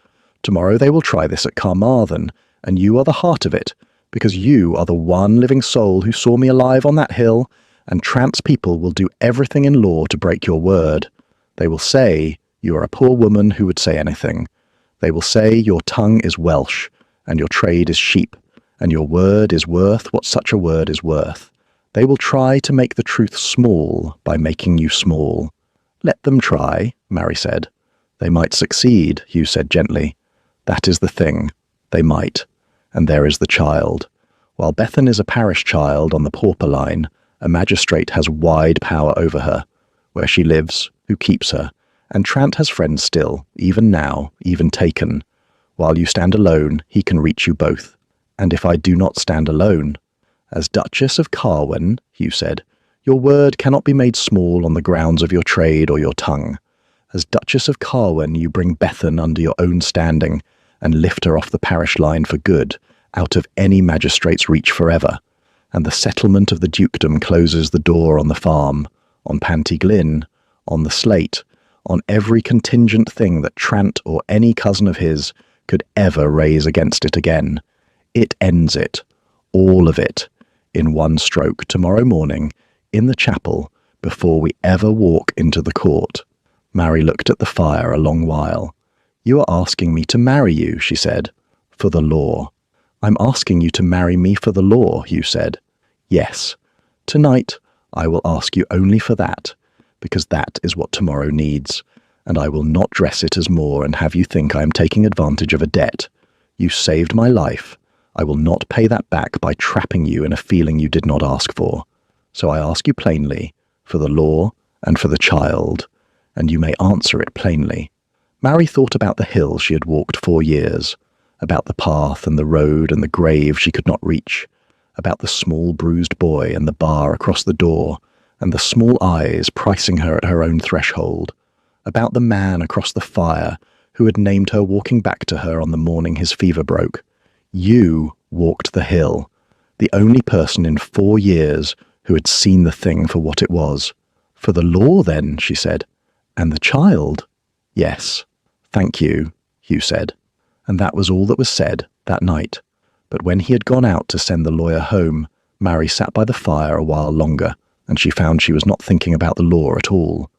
A: Tomorrow they will try this at Carmarthen, and you are the heart of it, because you are the one living soul who saw me alive on that hill, and trance people will do everything in law to break your word. They will say you are a poor woman who would say anything. They will say your tongue is Welsh, and your trade is sheep, and your word is worth what such a word is worth. They will try to make the truth small by making you small. Let them try, Mary said. They might succeed, Hugh said gently. That is the thing. They might. And there is the child. While Bethan is a parish child on the pauper line, a magistrate has wide power over her, where she lives, who keeps her, and Trant has friends still, even now, even taken. While you stand alone, he can reach you both. And if I do not stand alone, as Duchess of Carwin, Hugh said, your word cannot be made small on the grounds of your trade or your tongue. As Duchess of Carwin, you bring Bethan under your own standing and lift her off the parish line for good, out of any magistrate's reach forever. And the settlement of the dukedom closes the door on the farm, on Pantyglyn, on the slate, on every contingent thing that Trant or any cousin of his could ever raise against it again. It ends it, all of it, in one stroke tomorrow morning, in the chapel, before we ever walk into the court. Mary looked at the fire a long while. You are asking me to marry you, she said, for the law. I'm asking you to marry me for the law, Hugh said. Yes. Tonight, I will ask you only for that, because that is what tomorrow needs, and I will not dress it as more and have you think I am taking advantage of a debt. You saved my life. I will not pay that back by trapping you in a feeling you did not ask for. So I ask you plainly, for the law and for the child, and you may answer it plainly. Mary thought about the hill she had walked 4 years, about the path and the road and the grave she could not reach, about the small bruised boy and the bar across the door, and the small eyes pricing her at her own threshold, about the man across the fire who had named her walking back to her on the morning his fever broke. You walked the hill, the only person in 4 years who had seen the thing for what it was. For the law, then, she said. And the child? Yes. Thank you, Hugh said. And that was all that was said that night. But when he had gone out to send the lawyer home, Mary sat by the fire a while longer, and she found she was not thinking about the law at all.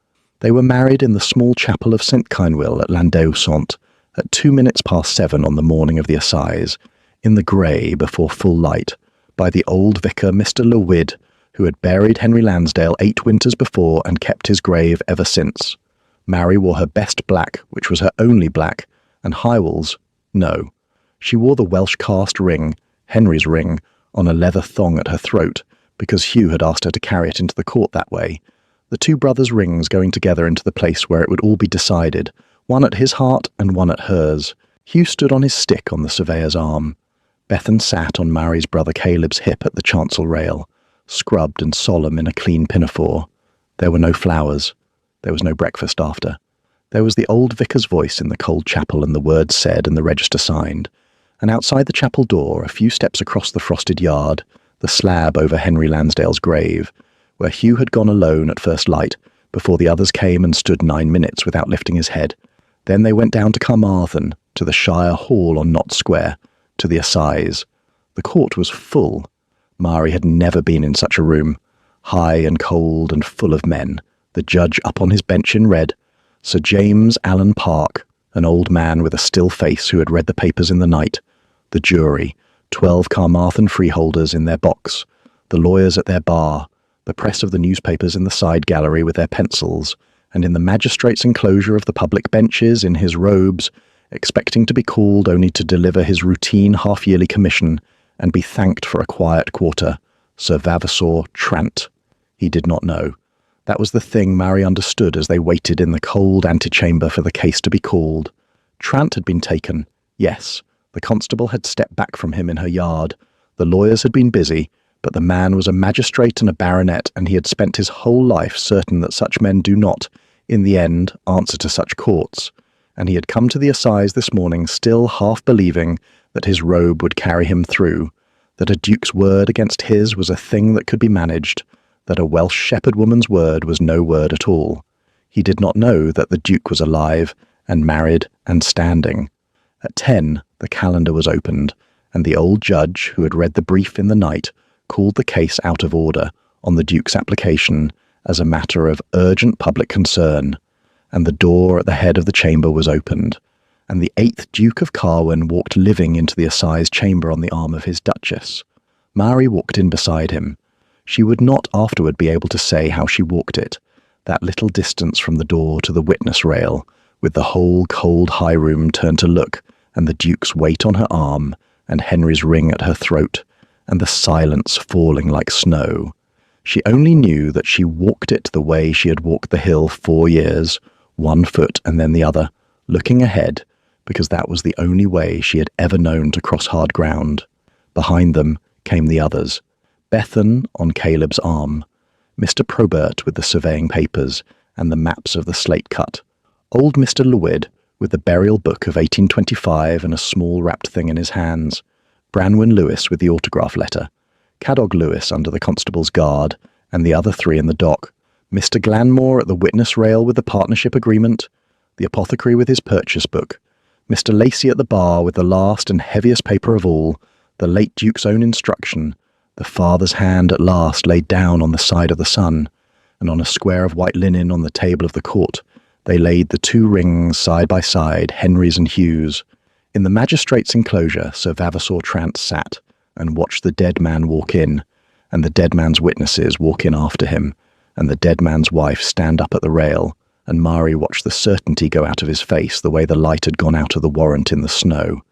A: They were married in the small chapel of St. Kynwyl at Llandewsant at 7:02 on the morning of the assize, in the grey before full light, by the old vicar Mr. Lewid, who had buried Henry Lansdale 8 winters before and kept his grave ever since. Mary wore her best black, which was her only black, and Hywel's, no. She wore the Welsh cast ring, Henry's ring, on a leather thong at her throat, because Hugh had asked her to carry it into the court that way, the 2 brothers' rings going together into the place where it would all be decided, one at his heart and one at hers. Hugh stood on his stick on the surveyor's arm. Bethan sat on Mary's brother Caleb's hip at the chancel rail, scrubbed and solemn in a clean pinafore. There were no flowers. There was no breakfast after. There was the old vicar's voice in the cold chapel and the words said and the register signed. And outside the chapel door, a few steps across the frosted yard, the slab over Henry Lansdale's grave, where Hugh had gone alone at first light, before the others came and stood 9 minutes without lifting his head. Then they went down to Carmarthen, to the Shire Hall on Knott Square, to the assize. The court was full. Mary had never been in such a room, high and cold and full of men, the judge up on his bench in red, Sir James Allen Park, an old man with a still face who had read the papers in the night, the jury, 12 Carmarthen freeholders in their box, the lawyers at their bar, the press of the newspapers in the side gallery with their pencils, and in the magistrate's enclosure of the public benches in his robes, expecting to be called only to deliver his routine half-yearly commission and be thanked for a quiet quarter, Sir Vavasour Trant. He did not know. That was the thing Mary understood as they waited in the cold antechamber for the case to be called. Trant had been taken, yes. The constable had stepped back from him in her yard. The lawyers had been busy, but the man was a magistrate and a baronet, and he had spent his whole life certain that such men do not, in the end, answer to such courts. And he had come to the assize this morning still half believing that his robe would carry him through, that a duke's word against his was a thing that could be managed, that a Welsh shepherd woman's word was no word at all. He did not know that the duke was alive and married and standing. At 10, the calendar was opened, and the old judge, who had read the brief in the night, called the case out of order on the Duke's application as a matter of urgent public concern, and the door at the head of the chamber was opened, and the 8th Duke of Carwin walked living into the assize chamber on the arm of his Duchess. Mary walked in beside him. She would not afterward be able to say how she walked it, that little distance from the door to the witness rail, with the whole cold high room turned to look, and the Duke's weight on her arm, and Henry's ring at her throat, and the silence falling like snow. She only knew that she walked it the way she had walked the hill 4 years, one foot and then the other, looking ahead, because that was the only way she had ever known to cross hard ground. Behind them came the others. Bethan on Caleb's arm, Mr. Probert with the surveying papers and the maps of the slate cut, old Mr. Lewid with the burial book of 1825 and a small wrapped thing in his hands, Branwen Lewis with the autograph letter, Cadog Lewis under the constable's guard, and the other 3 in the dock, Mr. Glanmore at the witness rail with the partnership agreement, the apothecary with his purchase book, Mr. Lacey at the bar with the last and heaviest paper of all, the late Duke's own instruction, the father's hand at last laid down on the side of the son, and on a square of white linen on the table of the court, they laid the 2 rings side by side, Henry's and Hugh's. In the magistrate's enclosure, Sir Vavasour Trant sat and watched the dead man walk in, and the dead man's witnesses walk in after him, and the dead man's wife stand up at the rail, and Mary watched the certainty go out of his face the way the light had gone out of the warrant in the snow.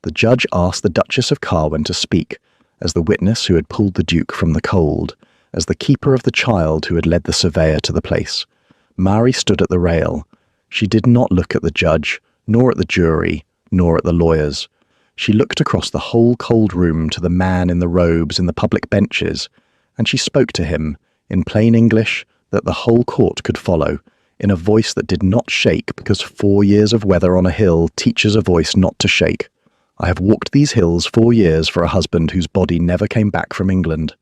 A: The judge asked the Duchess of Carwin to speak, as the witness who had pulled the Duke from the cold, as the keeper of the child who had led the surveyor to the place. Mary stood at the rail. She did not look at the judge, nor at the jury, nor at the lawyers. She looked across the whole cold room to the man in the robes in the public benches, and she spoke to him, in plain English that the whole court could follow, in a voice that did not shake because 4 years of weather on a hill teaches a voice not to shake. I have walked these hills 4 years for a husband whose body never came back from England.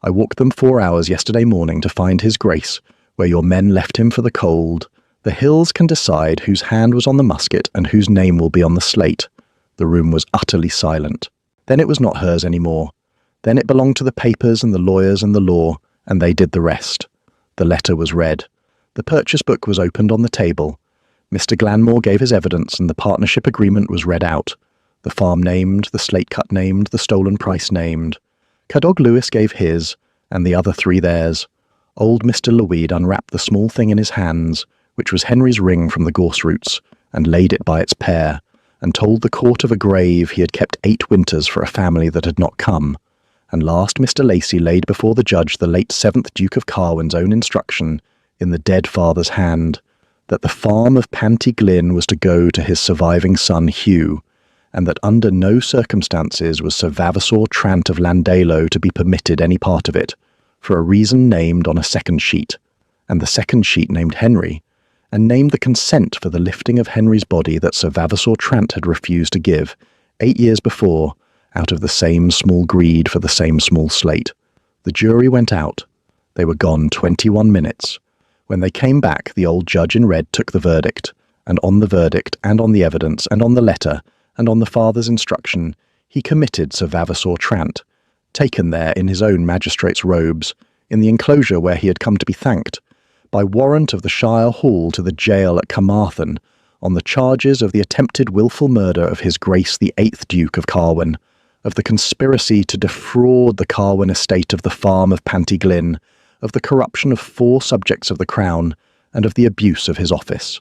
A: I walked them 4 hours yesterday morning to find his grace, where your men left him for the cold. The hills can decide whose hand was on the musket and whose name will be on the slate. The room was utterly silent. Then it was not hers any more. Then it belonged to the papers and the lawyers and the law, and they did the rest. The letter was read. The purchase book was opened on the table. Mr. Glanmore gave his evidence, and the partnership agreement was read out. The farm named, the slate cut named, the stolen price named. Cadog Lewis gave his, and the other 3 theirs. Old Mr. Lewid unwrapped the small thing in his hands, which was Henry's ring from the gorse roots, and laid it by its pair, and told the court of a grave he had kept 8 winters for a family that had not come. And last Mr. Lacey laid before the judge the late 7th Duke of Carwin's own instruction, in the dead father's hand, that the farm of Pantyglyn was to go to his surviving son Hugh, and that under no circumstances was Sir Vavasour Trant of Landalo to be permitted any part of it, for a reason named on a second sheet, and the second sheet named Henry, and named the consent for the lifting of Henry's body that Sir Vavasour Trant had refused to give, 8 years before, out of the same small greed for the same small slate. The jury went out. They were gone 21 minutes. When they came back, the old judge in red took the verdict, and on the verdict, and on the evidence, and on the letter, and on the father's instruction, he committed Sir Vavasour Trant, taken there in his own magistrate's robes, in the enclosure where he had come to be thanked, by warrant of the Shire Hall to the jail at Carmarthen, on the charges of the attempted wilful murder of his Grace the 8th Duke of Carwin, of the conspiracy to defraud the Carwin estate of the farm of Pantyglyn, of the corruption of 4 subjects of the Crown, and of the abuse of his office.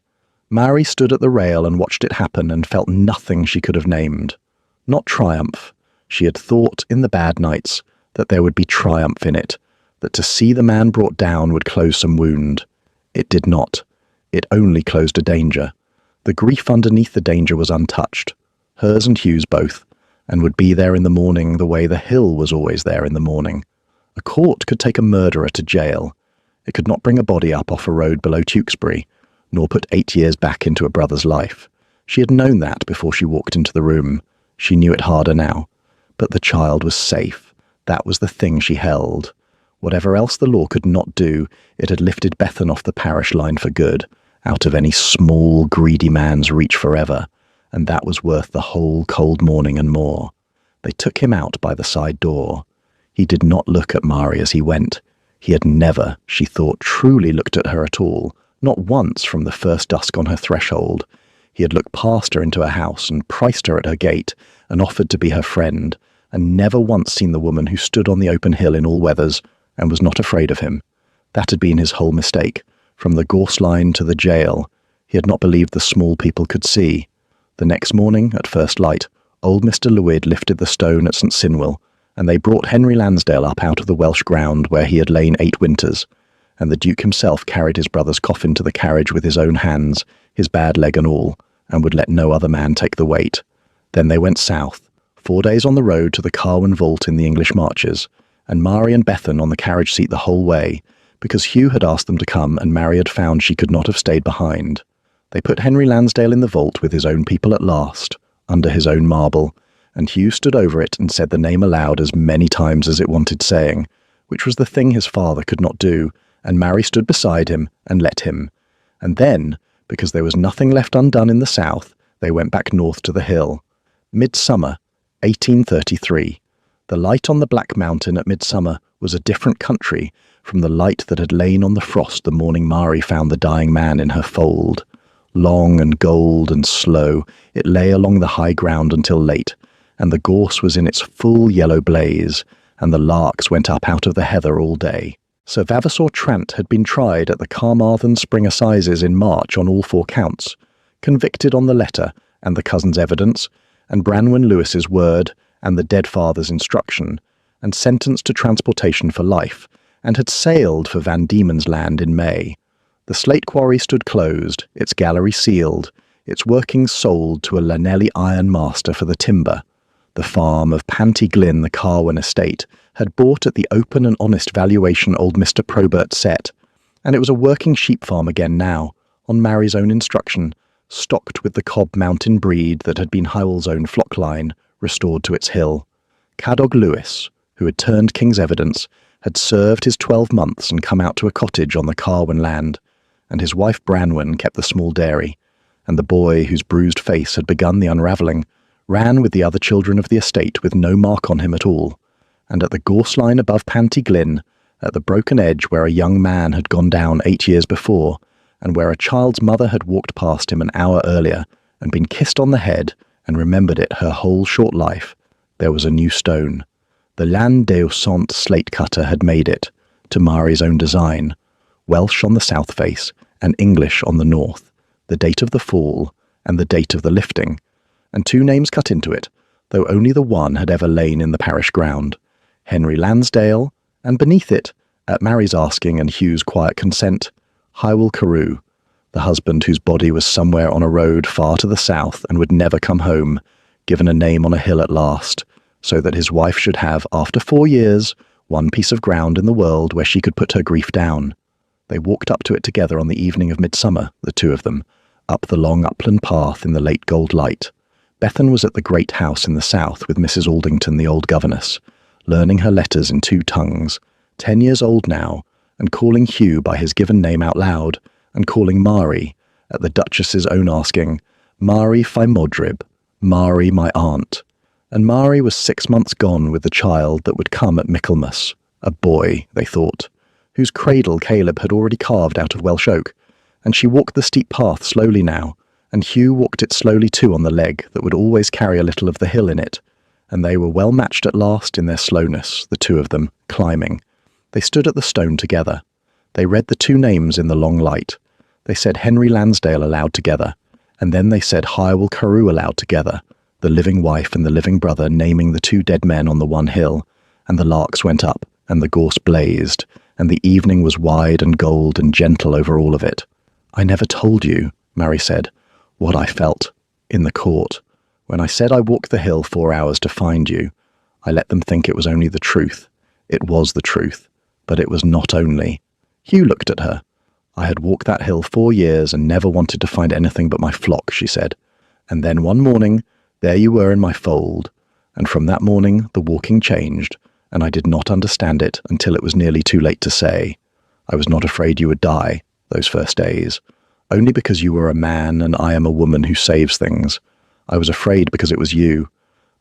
A: Mary stood at the rail and watched it happen and felt nothing she could have named. Not triumph. She had thought, in the bad nights, that there would be triumph in it, that to see the man brought down would close some wound. It did not. It only closed a danger. The grief underneath the danger was untouched, hers and Hugh's both, and would be there in the morning the way the hill was always there in the morning. A court could take a murderer to jail. It could not bring a body up off a road below Tewkesbury, nor put 8 years back into a brother's life. She had known that before she walked into the room. She knew it harder now. But the child was safe. That was the thing she held. Whatever else the law could not do, it had lifted Bethan off the parish line for good, out of any small, greedy man's reach forever, and that was worth the whole cold morning and more. They took him out by the side door. He did not look at Mari as he went. He had never, she thought, truly looked at her at all, not once from the first dusk on her threshold. He had looked past her into her house and priced her at her gate and offered to be her friend, and never once seen the woman who stood on the open hill in all weathers and was not afraid of him. That had been his whole mistake. From the gorse line to the jail, he had not believed the small people could see. The next morning, at first light, old Mr. Lewid lifted the stone at St. Sinwyl, and they brought Henry Lansdale up out of the Welsh ground where he had lain 8 winters, and the Duke himself carried his brother's coffin to the carriage with his own hands, his bad leg and all, and would let no other man take the weight. Then they went south, 4 days on the road to the Carwyn vault in the English marches, and Mari and Bethan on the carriage seat the whole way, because Hugh had asked them to come and Mary had found she could not have stayed behind. They put Henry Lansdale in the vault with his own people at last, under his own marble, and Hugh stood over it and said the name aloud as many times as it wanted saying, which was the thing his father could not do, and Mary stood beside him and let him. And then, because there was nothing left undone in the south, they went back north to the hill. Midsummer, 1833. The light on the Black Mountain at midsummer was a different country from the light that had lain on the frost the morning Mari found the dying man in her fold. Long and gold and slow, it lay along the high ground until late, and the gorse was in its full yellow blaze, and the larks went up out of the heather all day. Sir Vavasour Trant had been tried at the Carmarthen Spring Assizes in March on all 4 counts, convicted on the letter and the cousin's evidence, and Branwen Lewis's word and the dead father's instruction, and sentenced to transportation for life, and had sailed for Van Diemen's Land in May. The slate quarry stood closed, its gallery sealed, its workings sold to a Llanelli iron master for the timber. The farm of Panty Glyn, the Carwyn estate, had bought at the open and honest valuation old Mr. Probert set, and it was a working sheep farm again now, on Mary's own instruction, stocked with the Cobb Mountain breed that had been Howell's own flock line, restored to its hill. Cadog Lewis, who had turned King's evidence, had served his 12 months and come out to a cottage on the Carwyn land, and his wife Branwen kept the small dairy, and the boy whose bruised face had begun the unravelling ran with the other children of the estate with no mark on him at all, and at the gorse line above Panty Glyn, at the broken edge where a young man had gone down 8 years before, and where a child's mother had walked past him an hour earlier and been kissed on the head and remembered it her whole short life, there was a new stone. The Llan Deusant slate cutter had made it, to Mari's own design, Welsh on the south face and English on the north, the date of the fall and the date of the lifting, and 2 names cut into it, though only the one had ever lain in the parish ground, Henry Lansdale, and beneath it, at Mary's asking and Hugh's quiet consent, Hywel Carew, the husband whose body was somewhere on a road far to the south and would never come home, given a name on a hill at last, so that his wife should have, after 4 years, one piece of ground in the world where she could put her grief down. They walked up to it together on the evening of midsummer, the 2 of them, up the long upland path in the late gold light. Bethan was at the great house in the south with Mrs. Aldington, the old governess, learning her letters in 2 tongues, 10 years old now, and calling Hugh by his given name out loud, and calling Mari, at the Duchess's own asking, Mari Fy Modrib, Mari my aunt. And Mari was 6 months gone with the child that would come at Michaelmas, a boy, they thought, whose cradle Caleb had already carved out of Welsh oak, and she walked the steep path slowly now, and Hugh walked it slowly too on the leg that would always carry a little of the hill in it, and they were well matched at last in their slowness, the 2 of them, climbing. They stood at the stone together. They read the 2 names in the long light. They said Henry Lansdale aloud together, and then they said Hywel Carew aloud together, the living wife and the living brother naming the 2 dead men on the one hill, and the larks went up, and the gorse blazed, and the evening was wide and gold and gentle over all of it. I never told you, Mary said, what I felt, in the court. When I said I walked the hill 4 hours to find you, I let them think it was only the truth. It was the truth, but it was not only. Hugh looked at her. I had walked that hill 4 years and never wanted to find anything but my flock, she said. And then one morning, there you were in my fold, and from that morning the walking changed, and I did not understand it until it was nearly too late to say. I was not afraid you would die, those first days, only because you were a man and I am a woman who saves things. I was afraid because it was you.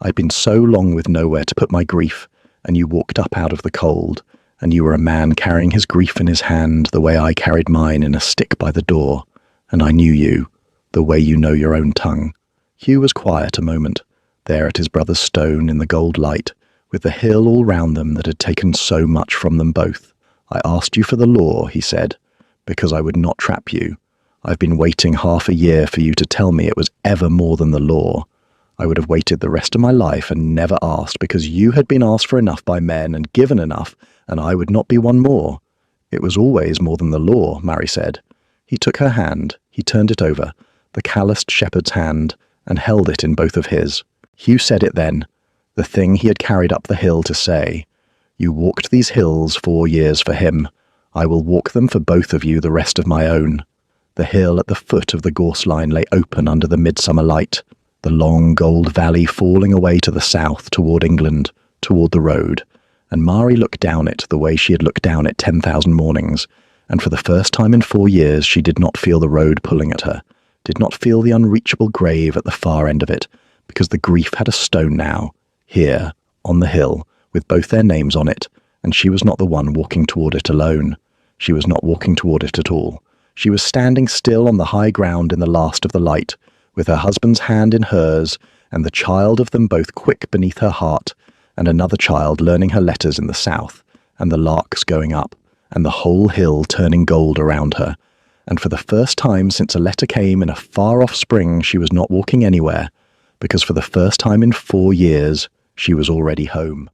A: I'd been so long with nowhere to put my grief, and you walked up out of the cold, and you were a man carrying his grief in his hand the way I carried mine in a stick by the door, and I knew you, the way you know your own tongue. Hugh was quiet a moment, there at his brother's stone in the gold light, with the hill all round them that had taken so much from them both. I asked you for the law, he said, because I would not trap you. I've been waiting half a year for you to tell me it was ever more than the law. I would have waited the rest of my life and never asked, because you had been asked for enough by men and given enough, and I would not be one more. It was always more than the law, Mary said. He took her hand, he turned it over, the calloused shepherd's hand, and held it in both of his. Hugh said it then, the thing he had carried up the hill to say. You walked these hills 4 years for him. I will walk them for both of you the rest of my own. The hill at the foot of the gorse line lay open under the midsummer light, the long gold valley falling away to the south toward England, toward the road, and Mary looked down it the way she had looked down it 10,000 mornings, and for the first time in 4 years she did not feel the road pulling at her, did not feel the unreachable grave at the far end of it, because the grief had a stone now, here, on the hill, with both their names on it, and she was not the one walking toward it alone. She was not walking toward it at all. She was standing still on the high ground in the last of the light, with her husband's hand in hers, and the child of them both quick beneath her heart, and another child learning her letters in the south, and the larks going up, and the whole hill turning gold around her. And for the first time since a letter came in a far-off spring she was not walking anywhere, because for the first time in 4 years she was already home.